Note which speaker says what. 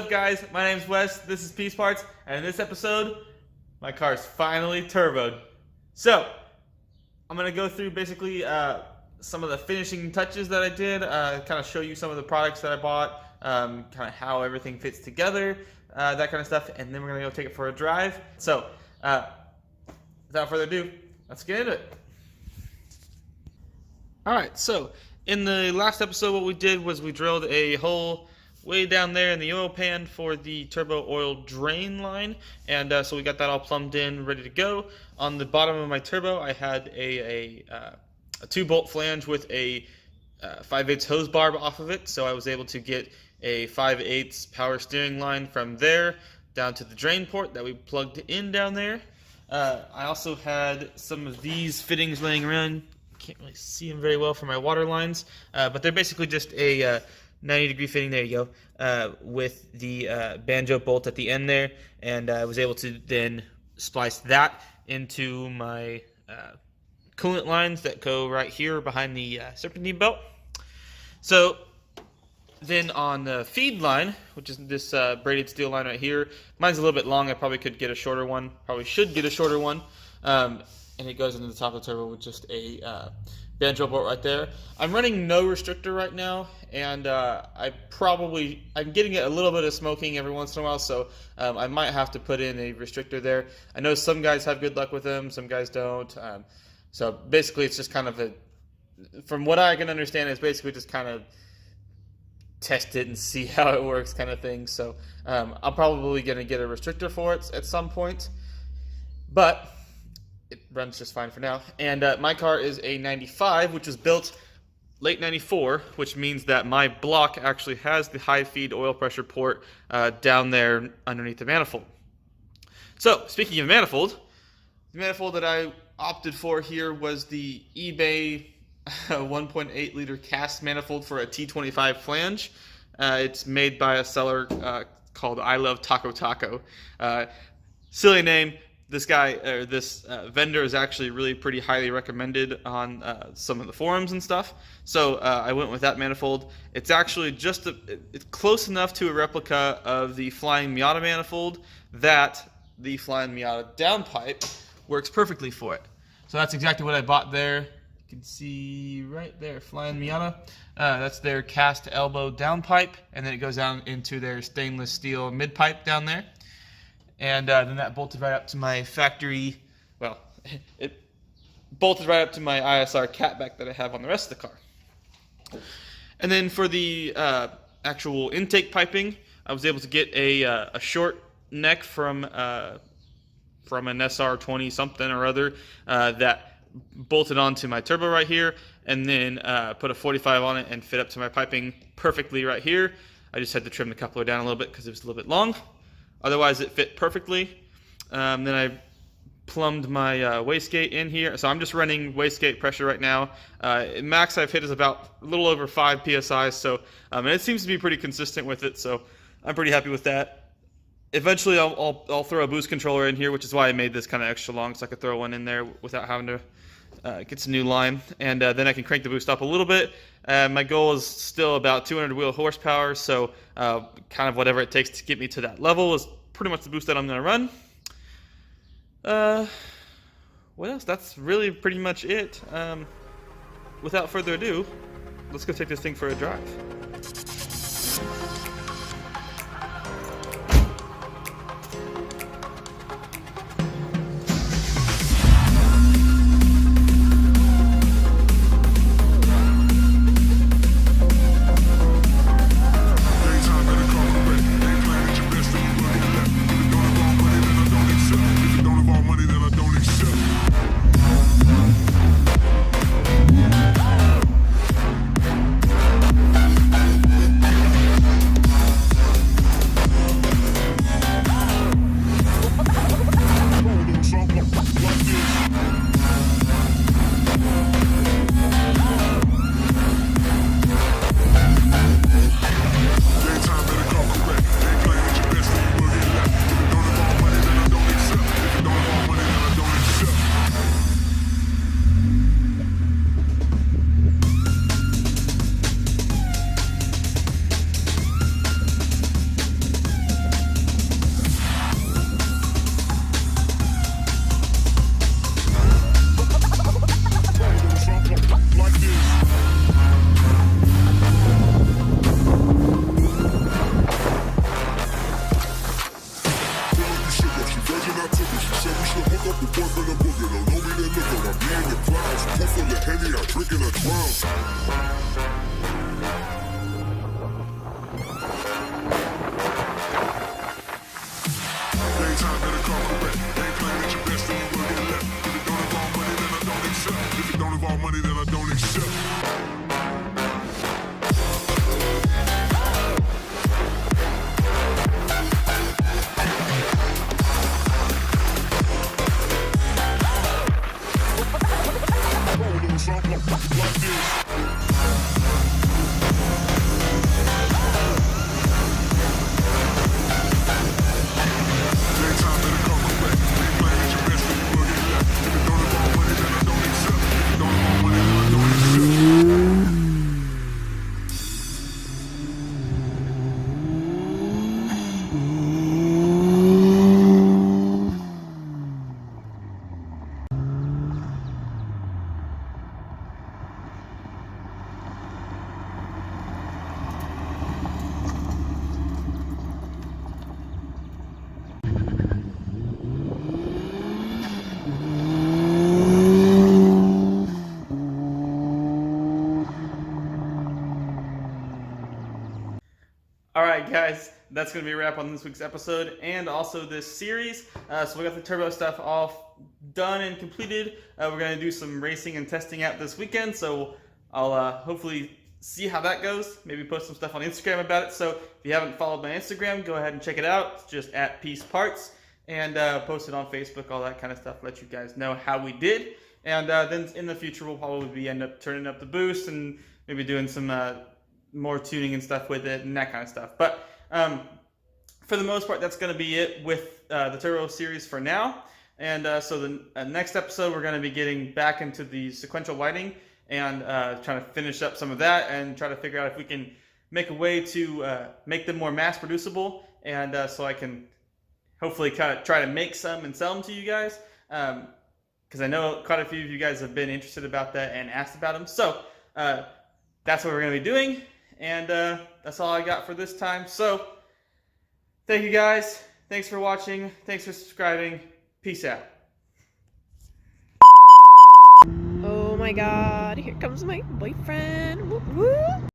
Speaker 1: up, guys? My name's Wes, this is Peace Parts, and in this episode, my car's finally turboed. So, I'm going to go through basically some of the finishing touches that I did, kind of show you some of the products that I bought, kind of how everything fits together, that kind of stuff, and then we're going to go take it for a drive. So, without further ado, let's get into it. Alright, so in the last episode what we did was we drilled a hole way down there in the oil pan for the turbo oil drain line, and so we got that all plumbed in, ready to go. On the bottom of my turbo I had a 2-bolt flange with a 5/8 hose barb off of it, so I was able to get a 5/8 power steering line from there down to the drain port that we plugged in down there. I also had some of these fittings laying around. Can't really see them very well for my water lines, but they're basically just a 90-degree fitting, there you go, with the banjo bolt at the end there, and I was able to then splice that into my coolant lines that go right here behind the serpentine belt. So then on the feed line, which is this braided steel line right here, mine's a little bit long. I probably could get a shorter one, probably should get a shorter one, and it goes into the top of the turbo with just a banjo bolt right there. I'm running no restrictor right now, and I'm getting a little bit of smoking every once in a while, so I might have to put in a restrictor there. I know some guys have good luck with them, some guys don't. So basically it's just kind of from what I can understand, it's basically just kind of test it and see how it works kind of thing. So I'm probably going to get a restrictor for it at some point, but it runs just fine for now. And my car is a 95, which was built late 94, which means that my block actually has the high feed oil pressure port down there underneath the manifold. So, speaking of manifold, the manifold that I opted for here was the eBay 1.8 liter cast manifold for a T25 flange. It's made by a seller called I Love Taco Taco. Silly name. This vendor is actually really pretty highly recommended on some of the forums and stuff. So I went with that manifold. It's actually just it's close enough to a replica of the Flying Miata manifold that the Flying Miata downpipe works perfectly for it. So that's exactly what I bought there. You can see right there, Flying Miata. That's their cast elbow downpipe, and then it goes down into their stainless steel mid pipe down there. And then that bolted right up to my factory, well, it bolted right up to my ISR catback that I have on the rest of the car. And then for the actual intake piping, I was able to get a short neck from an SR20 something or other that bolted onto my turbo right here, and then put a 45 on it and fit up to my piping perfectly right here. I just had to trim the coupler down a little bit because it was a little bit long. Otherwise, it fit perfectly. Then I plumbed my wastegate in here. So I'm just running wastegate pressure right now. Max I've hit is about a little over 5 psi. So and it seems to be pretty consistent with it. So I'm pretty happy with that. Eventually, I'll throw a boost controller in here, which is why I made this kind of extra long, so I could throw one in there without having to get some new line. And then I can crank the boost up a little bit. My goal is still about 200 wheel horsepower, so kind of whatever it takes to get me to that level is pretty much the boost that I'm going to run. What else? That's really pretty much it. Without further ado, let's go take this thing for a drive.
Speaker 2: She said we should hook up the boyfriend and boogie. Don't know me, then look up. I'm in the clouds. Pool full of Henny, I drink and I drown. Daytime better come correct. Ain't playing at your best, then you will get left. If it don't involve money, then I don't accept. If it don't involve money, then I don't accept. Like this.
Speaker 1: Alright guys, that's going to be a wrap on this week's episode and also this series. So we got the turbo stuff all done and completed. We're going to do some racing and testing out this weekend, so I'll hopefully see how that goes. Maybe post some stuff on Instagram about it. So if you haven't followed my Instagram, go ahead and check it out. It's just at Peace Parts, and post it on Facebook, all that kind of stuff. Let you guys know how we did. And then in the future, we'll probably end up turning up the boost and maybe doing some more tuning and stuff with it and that kind of stuff. But for the most part, that's going to be it with the Turbo series for now. And so the next episode, we're going to be getting back into the sequential lighting and trying to finish up some of that and try to figure out if we can make a way to make them more mass producible, and so I can hopefully kind of try to make some and sell them to you guys, because I know quite a few of you guys have been interested about that and asked about them. So that's what we're going to be doing, and that's all I got for this time. So thank you guys. Thanks for watching. Thanks for subscribing. Peace out.
Speaker 3: Oh my god, here comes my boyfriend. Woo woo.